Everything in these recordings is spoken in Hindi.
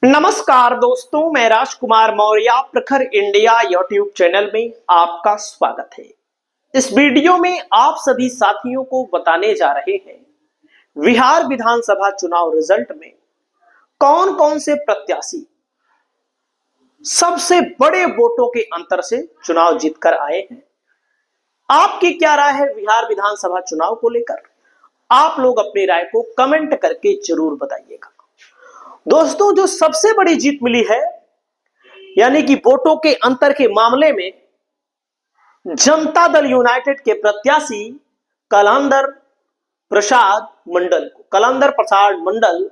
नमस्कार दोस्तों, मैं राजकुमार मौर्य प्रखर इंडिया यूट्यूब चैनल में आपका स्वागत है। इस वीडियो में आप सभी साथियों को बताने जा रहे हैं बिहार विधानसभा चुनाव रिजल्ट में कौन कौन से प्रत्याशी सबसे बड़े वोटों के अंतर से चुनाव जीतकर आए हैं। आपकी क्या राय है बिहार विधानसभा चुनाव को लेकर? आप लोग अपनी राय को कमेंट करके जरूर बताइएगा। दोस्तों, जो सबसे बड़ी जीत मिली है यानी कि वोटों के अंतर के मामले में जनता दल यूनाइटेड के प्रत्याशी कलंदर प्रसाद मंडल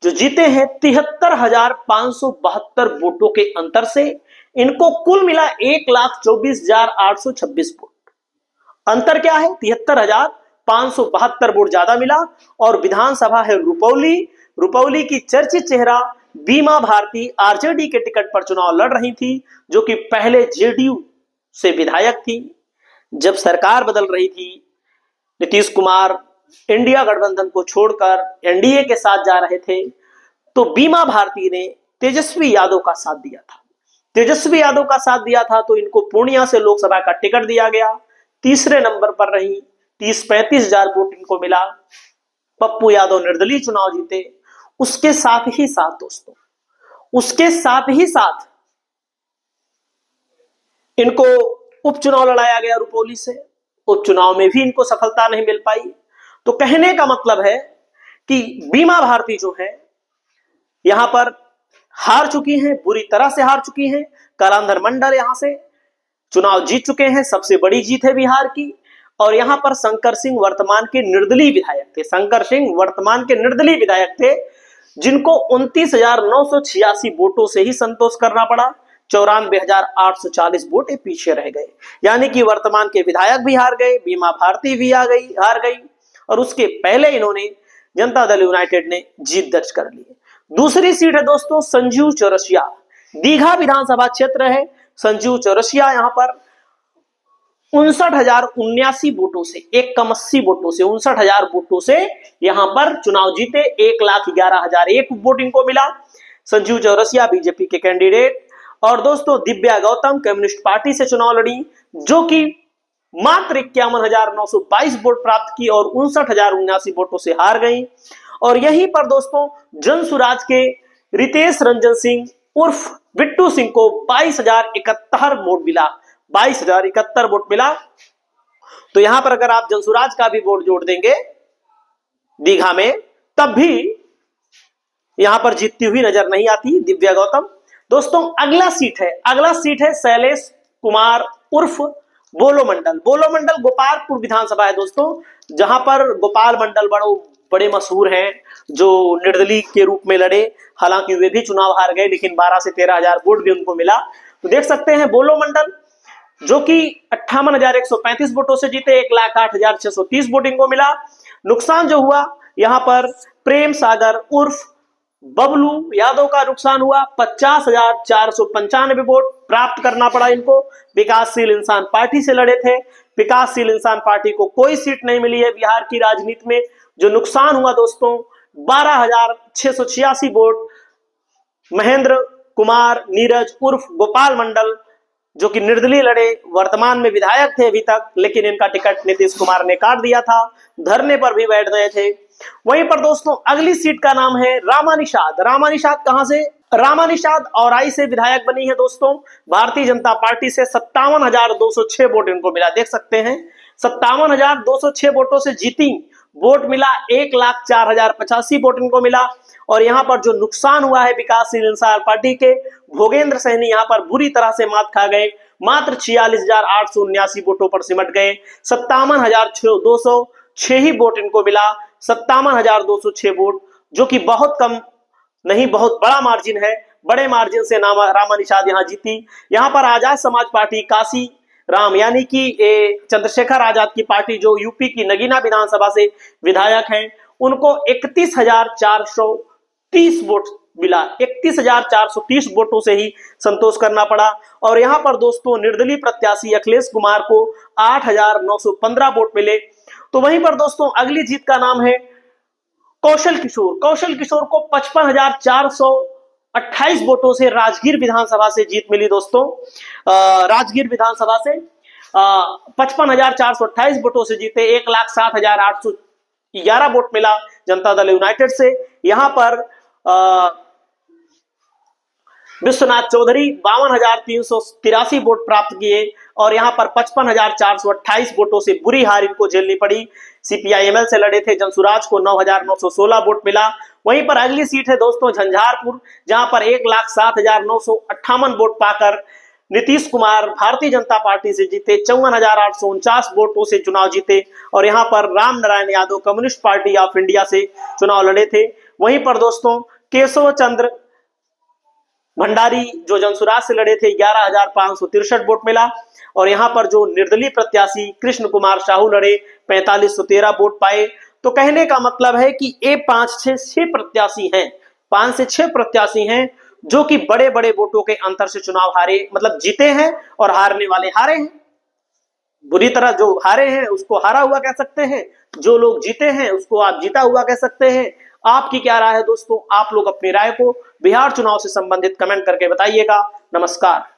जो जीते हैं 73,572 वोटों के अंतर से। इनको कुल मिला 1,24,826 वोट। अंतर क्या है? 73,572 वोट ज्यादा मिला। और विधानसभा है रुपौली की चर्चित चेहरा बीमा भारती आरजेडी के टिकट पर चुनाव लड़ रही थी, जो कि पहले जेडीयू से विधायक थी। जब सरकार बदल रही थी, नीतीश कुमार इंडिया गठबंधन को छोड़कर एनडीए के साथ जा रहे थे, तो बीमा भारती ने तेजस्वी यादव का साथ दिया था। तो इनको पूर्णिया से लोकसभा का टिकट दिया गया। तीसरे नंबर पर रही, 30-35 हजार वोट इनको मिला। पप्पू यादव निर्दलीय चुनाव जीते। उसके साथ ही साथ इनको उपचुनाव लड़ाया गया रुपौली से। उपचुनाव में भी इनको सफलता नहीं मिल पाई। तो कहने का मतलब है कि बीमा भारती जो है यहां पर हार चुकी हैं, बुरी तरह से हार चुकी हैं। कलंदर मंडल यहां से चुनाव जीत चुके हैं, सबसे बड़ी जीत है बिहार की। और यहां पर शंकर सिंह वर्तमान के निर्दलीय विधायक थे, जिनको 29,986 वोटों से ही संतोष करना पड़ा। 94,840 वोट पीछे रह गए। यानी कि वर्तमान के विधायक भी हार गए, बीमा भारती भी हार गई। और उसके पहले इन्होंने जनता दल यूनाइटेड ने जीत दर्ज कर ली। दूसरी सीट है दोस्तों संजीव चौरसिया, दीघा विधानसभा क्षेत्र है। संजीव चौरसिया यहां पर 59,079 वोटों से 59,000 वोटों से यहां पर चुनाव जीते। 1,11,001 वोट इनको मिला। संजीव चौरसिया बीजेपी के कैंडिडेट। और दोस्तों दिव्या गौतम कम्युनिस्ट पार्टी से चुनाव लड़ी, जो कि मात्र 51,922 वोट प्राप्त की और 59,079 वोटों से हार गई। और यहीं पर दोस्तों जनसुराज के रितेश रंजन सिंह उर्फ बिट्टू सिंह को 22,071 वोट मिला। तो यहां पर अगर आप जनसुराज का भी वोट जोड़ देंगे दीघा में, तब भी यहां पर जीतती हुई नजर नहीं आती दिव्या गौतम। दोस्तों अगला सीट है शैलेश कुमार उर्फ बोलो मंडल गोपालपुर विधानसभा है दोस्तों, जहां पर गोपाल मंडल बड़े मशहूर हैं, जो निर्दलीय के रूप में लड़े। हालांकि वे भी चुनाव हार गए, लेकिन 12 से 13 हजार वोट भी उनको मिला। तो देख सकते हैं बोलो मंडल जो कि 58,135 वोटों से जीते। 1,08,630 वोट इनको मिला। नुकसान जो हुआ यहां पर प्रेम सागर उर्फ बबलू यादव का नुकसान हुआ। 50,495 वोट प्राप्त करना पड़ा इनको। विकासशील इंसान पार्टी से लड़े थे। विकासशील इंसान पार्टी को कोई सीट नहीं मिली है बिहार की राजनीति में। जो नुकसान हुआ दोस्तों 12,686 वोट महेंद्र कुमार नीरज उर्फ गोपाल मंडल, जो कि निर्दलीय लड़े, वर्तमान में विधायक थे अभी तक, लेकिन इनका टिकट नीतीश कुमार ने काट दिया था। धरने पर भी बैठ गए थे। वहीं पर दोस्तों अगली सीट का नाम है रामानिषाद। कहां से? रामानिषाद औराई से विधायक बनी है दोस्तों। भारतीय जनता पार्टी से 57,206 वोट इनको मिला। देख सकते हैं 57,206 वोटों से जीती। वोट मिला 1,04,085 वोट इनको मिला। और यहां पर जो नुकसान हुआ है विकासशील इंसान पार्टी के भोगेंद्र सहनी यहां पर बुरी तरह से मात खा गए। मात्र 46,879 वोटों पर सिमट गए। 57,206 ही वोट इनको मिला। 57,206 वोट, जो कि बहुत कम नहीं, बहुत बड़ा मार्जिन है। बड़े मार्जिन से रामानिषाद यहां जीती। यहां पर आजाद समाज पार्टी काशी राम यानी कि चंद्रशेखर आजाद की पार्टी, जो यूपी की नगीना विधानसभा से विधायक हैं, उनको 31,430 वोट मिला। 31,430 वोटों से ही संतोष करना पड़ा। और यहां पर दोस्तों निर्दलीय प्रत्याशी अखिलेश कुमार को 8,915 वोट मिले। तो वहीं पर दोस्तों अगली जीत का नाम है कौशल किशोर को 55,400 28 वोटों से राजगीर विधानसभा से जीत मिली दोस्तों। राजगीर विधानसभा से 55,428 वोटों से जीते। 1,07,811 वोट मिला जनता दल यूनाइटेड से। यहां पर विश्वनाथ चौधरी 52,383 वोट प्राप्त किए और यहां पर 55,428 वोटों से बुरी हार इनको झेलनी पड़ी। सीपीआईएमएल से लड़े थे जंसुराज को 9,916 वोट मिला। वहीं पर अगली सीट है दोस्तों झंझारपुर, जहां पर 1,07,958 वोट पाकर नीतीश कुमार भारतीय जनता पार्टी से जीते। 54,849 वोटों से चुनाव जीते और यहां पर Ram Narayan Yadav communist party of India से चुनाव लड़े थे। वहीं पर दोस्तों केशव चंद्र भंडारी जो जंसुराज से लड़े थे 11,563 वोट मिला और यहां पर जो निर्दलीय प्रत्याशी कृष्ण कुमार साहू लड़े 4,513 वोट पाए। तो कहने का मतलब है कि ये 5 प्रत्याशी हैं, 5 से 6 प्रत्याशी हैं जो कि बड़े बड़े वोटों के अंतर से चुनाव हारे, मतलब जीते हैं और हारने वाले हारे हैं। बुरी तरह जो हारे हैं उसको हारा हुआ कह सकते हैं, जो लोग जीते हैं उसको आप जीता हुआ कह सकते हैं। आपकी क्या राय है दोस्तों? आप लोग अपनी राय को बिहार चुनाव से संबंधित कमेंट करके बताइएगा। नमस्कार।